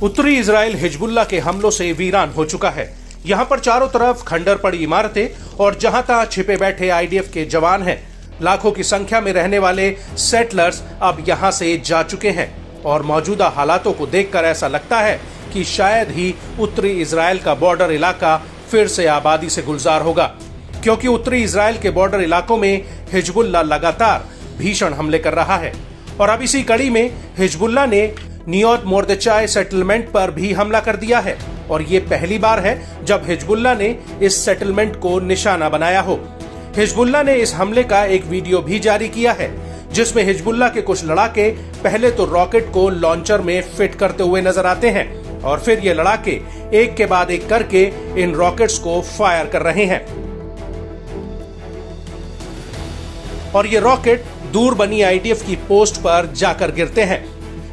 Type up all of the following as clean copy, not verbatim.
उत्तरी Israel Hezbollah के हमलों से वीरान हो चुका है। यहाँ पर चारों तरफ खंडर पड़ी इमारतें और जहां तहां छिपे बैठे आईडीएफ के जवान हैं। लाखों की संख्या में रहने वाले सेटलर्स अब यहाँ से जा चुके हैं और मौजूदा हालातों को देखकर ऐसा लगता है कि शायद ही उत्तरी इजराइल का बॉर्डर इलाका फिर से आबादी से गुलजार होगा, क्योंकि उत्तरी इजराइल के बॉर्डर इलाकों में हिजबुल्लाह लगातार भीषण हमले कर रहा है। और अब इसी कड़ी में हिजबुल्लाह ने नियोत मोर्देचाई सेटलमेंट पर भी हमला कर दिया है और ये पहली बार है जब हिजबुल्लाह ने इस सेटलमेंट को निशाना बनाया हो। हिजबुल्लाह ने इस हमले का एक वीडियो भी जारी किया है जिसमें हिजबुल्लाह के कुछ लड़ाके पहले तो रॉकेट को लॉन्चर में फिट करते हुए नजर आते हैं और फिर ये लड़ाके एक के बाद एक करके इन रॉकेट्स को फायर कर रहे हैं और ये रॉकेट दूर बनी आईडीएफ की पोस्ट पर जाकर गिरते हैं।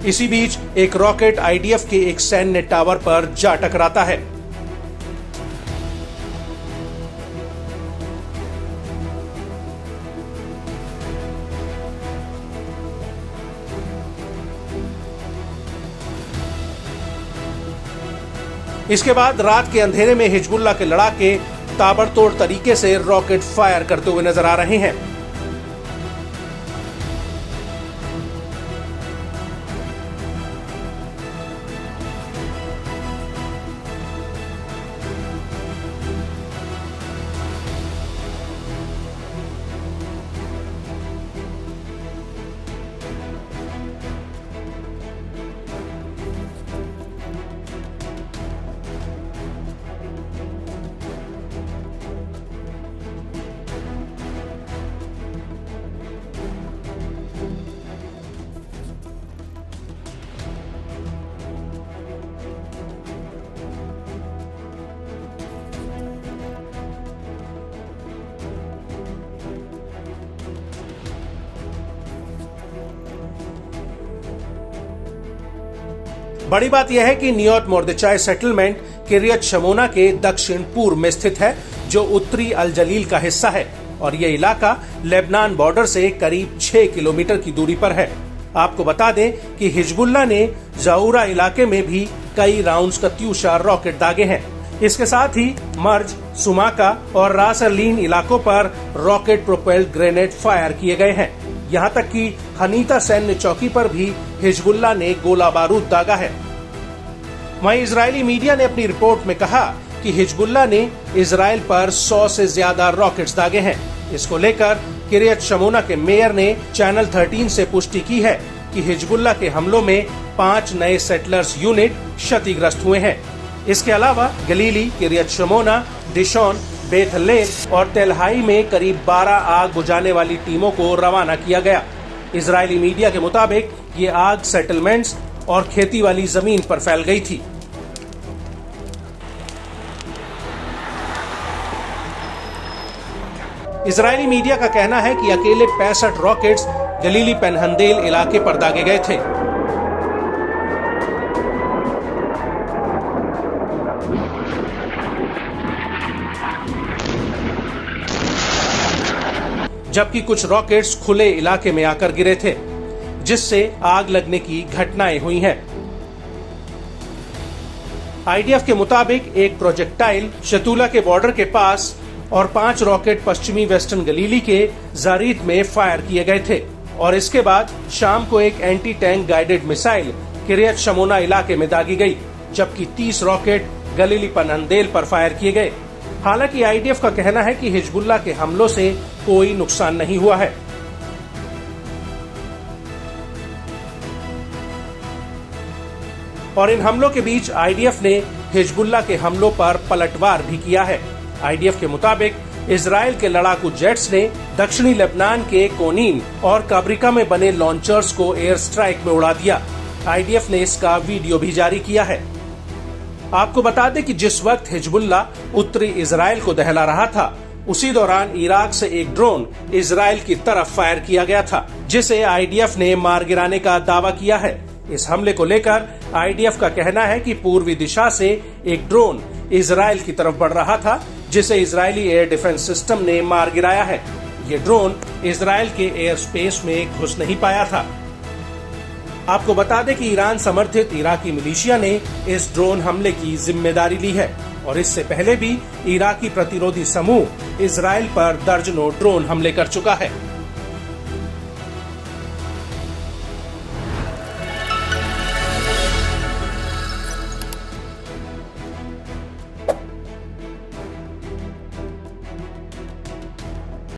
इसी बीच एक रॉकेट आईडीएफ के एक सैन्य टावर पर जा टकराता है। इसके बाद रात के अंधेरे में हिजबुल्लाह के लड़ाके ताबड़तोड़ तरीके से रॉकेट फायर करते हुए नजर आ रहे हैं। बड़ी बात यह है कि नियोत मोर्देचाई सेटलमेंट किरियत शमोना के दक्षिण पूर्व में स्थित है, जो उत्तरी अल जलील का हिस्सा है और ये इलाका लेबनान बॉर्डर से करीब 6 किलोमीटर की दूरी पर है। आपको बता दें कि हिजबुल्लाह ने जाऊरा इलाके में भी कई राउंड्स कत्यूशा रॉकेट दागे हैं। इसके साथ ही मर्ज, सुमाका और रास अलीन इलाकों पर रॉकेट प्रोपेल्ड ग्रेनेड फायर किए गए हैं। यहाँ तक कि हनीता सैन्य चौकी पर भी हिजबुल्लाह ने गोला बारूद दागा है। वहीं इजरायली मीडिया ने अपनी रिपोर्ट में कहा कि हिजबुल्लाह ने इजराइल पर 100 से ज्यादा रॉकेट्स दागे हैं। इसको लेकर किरियत शमोना के मेयर ने चैनल 13 से पुष्टि की है कि हिजबुल्लाह के हमलों में 5 नए सेटलर्स यूनिट क्षतिग्रस्त हुए हैं। इसके अलावा गलीली, किरियत शमोना, डिशॉन, बेथलेन और तेलहाई में करीब 12 आग बुझाने वाली टीमों को रवाना किया गया। इजरायली मीडिया के मुताबिक ये आग सेटलमेंट्स और खेती वाली जमीन पर फैल गई थी। इजरायली मीडिया का कहना है कि अकेले 65 रॉकेट्स गलीली पेनहंदेल इलाके पर दागे गए थे। जबकि कुछ रॉकेट्स खुले इलाके में आकर गिरे थे, जिससे आग लगने की घटनाएं हुई हैं। आईडीएफ के मुताबिक एक प्रोजेक्टाइल शतूला के बॉर्डर के पास और 5 रॉकेट पश्चिमी वेस्टर्न गलीली के जारीत में फायर किए गए थे और इसके बाद शाम को एक एंटी टैंक गाइडेड मिसाइल किरियत शमोना इलाके में दागी गई, जबकि 30 रॉकेट गलीली पेनहंदेल पर फायर किए गए। हालांकि आईडीएफ का कहना है कि हिजबुल्लाह के हमलों से कोई नुकसान नहीं हुआ है। और इन हमलों के बीच आईडीएफ ने हिजबुल्लाह के हमलों पर पलटवार भी किया है। आईडीएफ के मुताबिक इजराइल के लड़ाकू जेट्स ने दक्षिणी लेबनान के कोनीन और काब्रिका में बने लॉन्चर्स को एयर स्ट्राइक में उड़ा दिया। आईडीएफ ने इसका वीडियो भी जारी किया है। आपको बता दें कि जिस वक्त हिजबुल्लाह उत्तरी इजराइल को दहला रहा था, उसी दौरान इराक से एक ड्रोन इजराइल की तरफ फायर किया गया था, जिसे आईडीएफ ने मार गिराने का दावा किया है। इस हमले को लेकर आईडीएफ का कहना है कि पूर्वी दिशा से एक ड्रोन इजराइल की तरफ बढ़ रहा था, जिसे इजरायली एयर डिफेंस सिस्टम ने मार गिराया है। ये ड्रोन इजराइल के एयर स्पेस में घुस नहीं पाया था। आपको बता दें कि ईरान समर्थित इराकी मिलिशिया ने इस ड्रोन हमले की जिम्मेदारी ली है और इससे पहले भी इराकी प्रतिरोधी समूह इजराइल पर दर्जनों ड्रोन हमले कर चुका है।